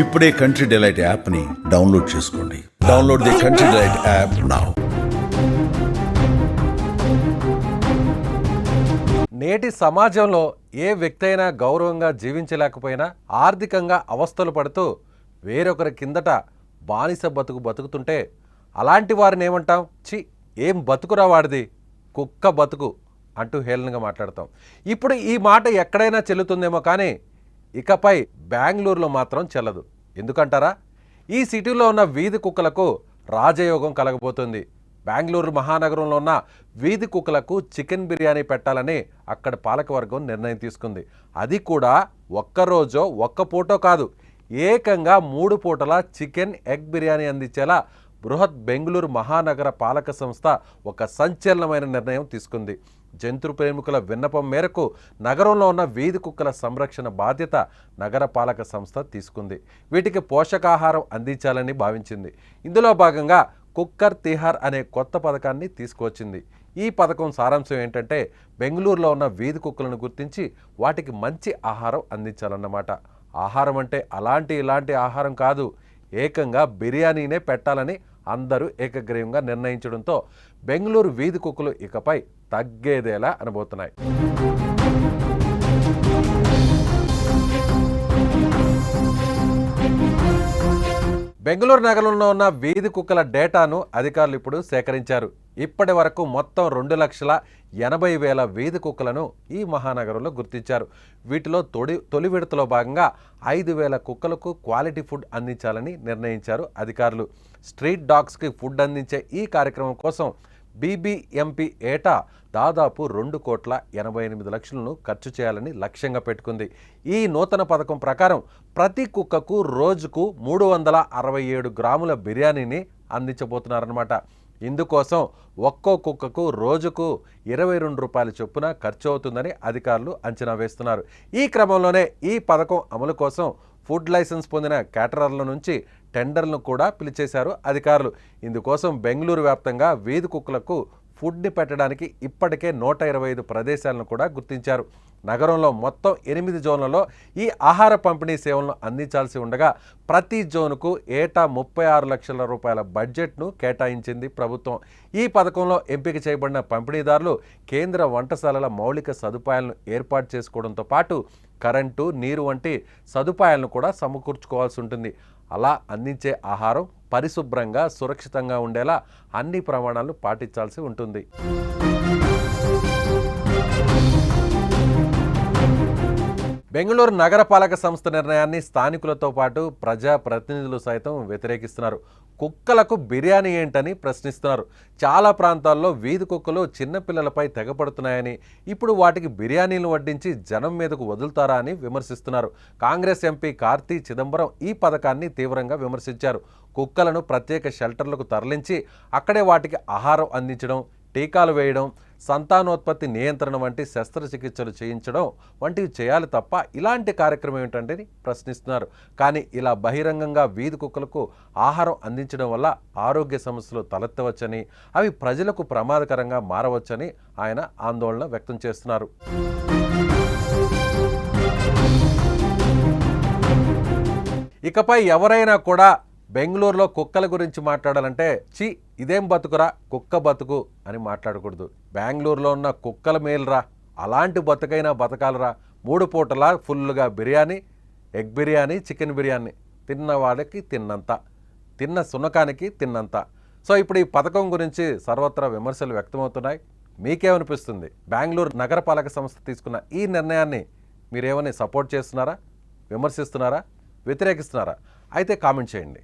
ఇప్పుడే country delight యాప్ని download చేసుకోండి. Download the country delight app now. నేటి సమాజంలో ఏ వ్యక్తి అయినా గౌరవంగా జీవించలేకపోయినా ఆర్థికంగా అవస్థలు పడుతూ వేరొకరి కిందట బానిస బతుకుతుంటే అలాంటి వారిని ఏమంటాం? ఏం బతుకురా వాడిది, కుక్క బతుకు అంటూ హేళనగా మాట్లాడతాం. ఇప్పుడు ఈ మాట ఎక్కడైనా చెల్లుతుందేమో కానీ ఇకపై బెంగళూరులో మాత్రం చెల్లదు. ఎందుకంటారా? ఈ సిటీలో ఉన్న వీధి కుక్కలకు రాజయోగం కలగబోతుంది. బెంగళూరు మహానగరంలో ఉన్న వీధి కుక్కలకు చికెన్ బిర్యానీ పెట్టాలని అక్కడ పాలకవర్గం నిర్ణయం తీసుకుంది. అది కూడా ఒక్కరోజో ఒక్క పూటో కాదు, ఏకంగా 3 పూటల చికెన్ ఎగ్ బిర్యానీ అందించేలా బృహత్ బెంగళూరు మహానగర పాలక సంస్థ ఒక సంచలనమైన నిర్ణయం తీసుకుంది. జంతు ప్రేమికుల విన్నపం మేరకు నగరంలో ఉన్న వీధి కుక్కల సంరక్షణ బాధ్యత నగర పాలక సంస్థ తీసుకుంది. వీటికి పోషకాహారం అందించాలని భావించింది. ఇందులో భాగంగా కుక్కర్ తిహార్ అనే కొత్త పథకాన్ని తీసుకువచ్చింది. ఈ పథకం సారాంశం ఏంటంటే బెంగళూరులో ఉన్న వీధి కుక్కలను గుర్తించి వాటికి మంచి ఆహారం అందించాలన్నమాట. ఆహారం అంటే ఇలాంటి ఆహారం కాదు, ఏకంగా బిర్యానీనే పెట్టాలని అందరూ ఏకగ్రీవంగా నిర్ణయించడంతో బెంగళూరు వీధి కుక్కలు ఇకపై తగ్గేదేలా అనబోతున్నాయి. బెంగళూరు నగరంలో ఉన్న వీధి కుక్కల డేటాను అధికారులు ఇప్పుడు సేకరించారు. ఇప్పటి వరకు మొత్తం 2,80,000 వీధి కుక్కలను ఈ మహానగరంలో గుర్తించారు. వీటిలో తొలి విడతలో భాగంగా 5,000 కుక్కలకు క్వాలిటీ ఫుడ్ అందించాలని నిర్ణయించారు అధికారులు. స్ట్రీట్ డాగ్స్కి ఫుడ్ అందించే ఈ కార్యక్రమం కోసం బీబీఎంపీ ఏటా దాదాపు 2,88,00,000ను ఖర్చు చేయాలని లక్ష్యంగా పెట్టుకుంది. ఈ నూతన పథకం ప్రకారం ప్రతి కుక్కకు రోజుకు 367 గ్రాముల బిర్యానీని అందించబోతున్నారన్నమాట. ఇందుకోసం ఒక్కో కుక్కకు రోజుకు 22 రూపాయల చొప్పున ఖర్చు అవుతుందని అధికారులు అంచనా వేస్తున్నారు. ఈ క్రమంలోనే ఈ పథకం అమలు కోసం ఫుడ్ లైసెన్స్ పొందిన క్యాటరర్ల నుంచి టెండర్లను కూడా పిలిచేశారు అధికారులు. ఇందుకోసం బెంగళూరు వ్యాప్తంగా వీధి కుక్కలకు ఫుడ్ని పెట్టడానికి ఇప్పటికే 125 ప్రదేశాలను కూడా గుర్తించారు. నగరంలో మొత్తం 8 జోన్లలో ఈ ఆహార పంపిణీ సేవలను అందించాల్సి ఉండగా ప్రతి జోన్కు ఏటా 36 లక్షల రూపాయల బడ్జెట్ను కేటాయించింది ప్రభుత్వం. ఈ పథకంలో ఎంపిక చేయబడిన పంపిణీదారులు కేంద్ర వంటశాలల మౌలిక సదుపాయాలను ఏర్పాటు చేసుకోవడంతో పాటు కరెంటు, నీరు వంటి సదుపాయాలను కూడా సమకూర్చుకోవాల్సి ఉంటుంది. అలా అందించే ఆహారం పరిశుభ్రంగా, సురక్షితంగా ఉండేలా అన్ని ప్రమాణాలను పాటించాల్సి ఉంటుంది. బెంగళూరు నగరపాలక సంస్థ నిర్ణయాన్ని స్థానికులతో పాటు ప్రజాప్రతినిధులు సైతం వ్యతిరేకిస్తున్నారు. కుక్కలకు బిర్యానీ ఏంటని ప్రశ్నిస్తున్నారు. చాలా ప్రాంతాల్లో వీధి కుక్కలు చిన్నపిల్లలపై తెగపడుతున్నాయని, ఇప్పుడు వాటికి బిర్యానీలు వడ్డించి జనం మీదకు వదులుతారా అని విమర్శిస్తున్నారు. కాంగ్రెస్ ఎంపీ కార్తీ చిదంబరం ఈ పథకాన్ని తీవ్రంగా విమర్శించారు. కుక్కలను ప్రత్యేక షెల్టర్లకు తరలించి అక్కడే వాటికి ఆహారం అందించడం, టీకాలు వేయడం, సంతానోత్పత్తి నియంత్రణ వంటి శస్త్రచికిత్సలు చేయించడం వంటివి చేయాలి తప్ప ఇలాంటి కార్యక్రమం ఏంటంటే ప్రశ్నిస్తున్నారు. కానీ ఇలా బహిరంగంగా వీధి కుక్కలకు ఆహారం అందించడం వల్ల ఆరోగ్య సమస్యలు తలెత్తవచ్చని, అవి ప్రజలకు ప్రమాదకరంగా మారవచ్చని ఆయన ఆందోళన వ్యక్తం చేస్తున్నారు. ఇకపై ఎవరైనా కూడా బెంగళూరులో కుక్కల గురించి మాట్లాడాలంటే ఇదేం బతుకురా, కుక్క బతుకు అని మాట్లాడకూడదు. బెంగళూరులో ఉన్న కుక్కల మేలురా, అలాంటి బతుకైనా బతకాలరా. 3 పూటలా ఫుల్గా బిర్యానీ, ఎగ్ బిర్యానీ, చికెన్ బిర్యానీ, తిన్నవాడికి తిన్నంత, తిన్న సునకానికి తిన్నంత. సో ఇప్పుడు ఈ పథకం గురించి సర్వత్రా విమర్శలు వ్యక్తమవుతున్నాయి. మీకేమనిపిస్తుంది? బెంగళూరు నగరపాలక సంస్థ తీసుకున్న ఈ నిర్ణయాన్ని మీరేమని సపోర్ట్ చేస్తున్నారా, విమర్శిస్తున్నారా, వ్యతిరేకిస్తున్నారా? అయితే కామెంట్ చేయండి.